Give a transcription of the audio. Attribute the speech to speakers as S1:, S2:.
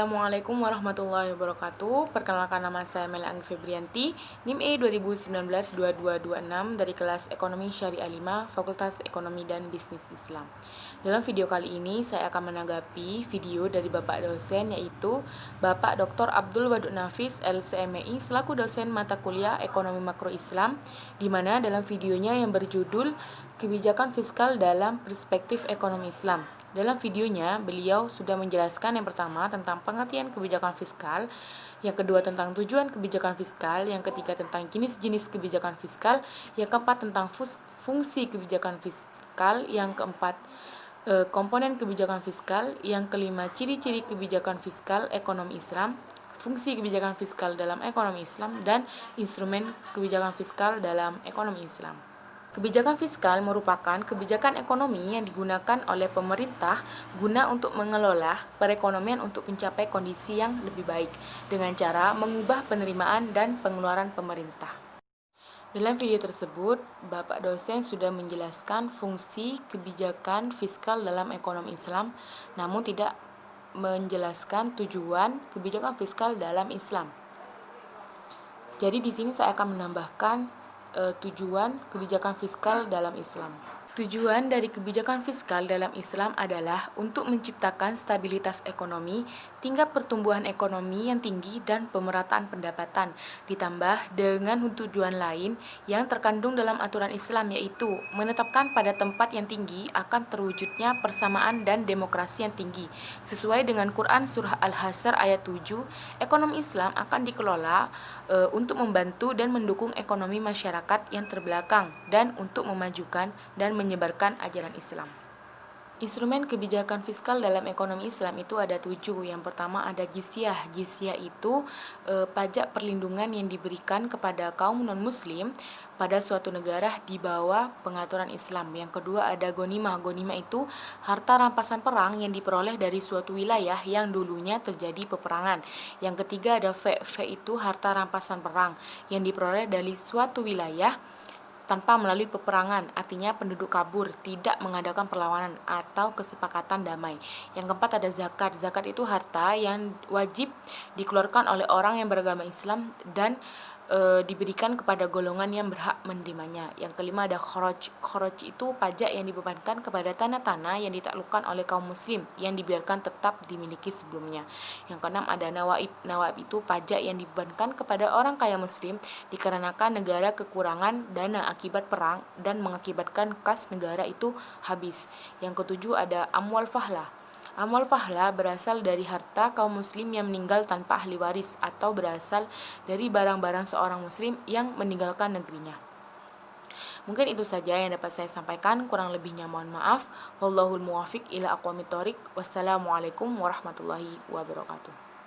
S1: Assalamualaikum warahmatullahi wabarakatuh. Perkenalkan, nama saya Mela Anggi Febrianti, NIM E 2019-2226 dari kelas Ekonomi Syariah 5, Fakultas Ekonomi dan Bisnis Islam. Dalam video kali ini saya akan menanggapi video dari Bapak dosen, yaitu Bapak Dr. Abdul Wadud Nafis LCMI selaku dosen mata kuliah Ekonomi Makro Islam, di mana dalam videonya yang berjudul Kebijakan Fiskal dalam Perspektif Ekonomi Islam. Dalam videonya, beliau sudah menjelaskan yang pertama tentang pengertian kebijakan fiskal, yang kedua tentang tujuan kebijakan fiskal, yang ketiga tentang jenis-jenis kebijakan fiskal, yang keempat tentang fungsi kebijakan fiskal, yang keempat komponen kebijakan fiskal, yang kelima ciri-ciri kebijakan fiskal ekonomi Islam, fungsi kebijakan fiskal dalam ekonomi Islam, dan instrumen kebijakan fiskal dalam ekonomi Islam. Kebijakan fiskal merupakan kebijakan ekonomi yang digunakan oleh pemerintah guna untuk mengelola perekonomian untuk mencapai kondisi yang lebih baik dengan cara mengubah penerimaan dan pengeluaran pemerintah. Dalam video tersebut, Bapak dosen sudah menjelaskan fungsi kebijakan fiskal dalam ekonomi Islam, namun tidak menjelaskan tujuan kebijakan fiskal dalam Islam. Jadi di sini saya akan menambahkan tujuan kebijakan fiskal dalam Islam. Tujuan dari kebijakan fiskal dalam Islam adalah untuk menciptakan stabilitas ekonomi, tingkat pertumbuhan ekonomi yang tinggi, dan pemerataan pendapatan, ditambah dengan tujuan lain yang terkandung dalam aturan Islam, yaitu menetapkan pada tempat yang tinggi akan terwujudnya persamaan dan demokrasi yang tinggi. Sesuai dengan Quran Surah Al-Hasr ayat 7, ekonomi Islam akan dikelola untuk membantu dan mendukung ekonomi masyarakat yang terbelakang dan untuk memajukan dan menyebarkan ajaran Islam. Instrumen kebijakan fiskal dalam ekonomi Islam itu ada 7. Yang pertama ada jizyah. Jizyah itu pajak perlindungan yang diberikan kepada kaum non-muslim pada suatu negara di bawah pengaturan Islam. Yang kedua ada gonimah. Gonimah itu harta rampasan perang yang diperoleh dari suatu wilayah yang dulunya terjadi peperangan. Yang ketiga ada fe. Fe itu harta rampasan perang yang diperoleh dari suatu wilayah tanpa melalui peperangan, artinya penduduk kabur, tidak mengadakan perlawanan atau kesepakatan damai. Yang keempat ada zakat. Zakat itu harta yang wajib dikeluarkan oleh orang yang beragama Islam dan diberikan kepada golongan yang berhak menerimanya. Yang kelima ada kharaj. Kharaj itu pajak yang dibebankan kepada tanah-tanah yang ditaklukkan oleh kaum muslim yang dibiarkan tetap dimiliki sebelumnya. Yang keenam ada nawaib. Nawaib itu pajak yang dibebankan kepada orang kaya muslim dikarenakan negara kekurangan dana akibat perang dan mengakibatkan kas negara itu habis. Yang ketujuh ada amwal fahlah. Amwal fahla berasal dari harta kaum muslim yang meninggal tanpa ahli waris atau berasal dari barang-barang seorang muslim yang meninggalkan negerinya. Mungkin itu saja yang dapat saya sampaikan, kurang lebihnya mohon maaf. Wallahul muwafiq ila aqwamit thoriq. Wassalamualaikum warahmatullahi wabarakatuh.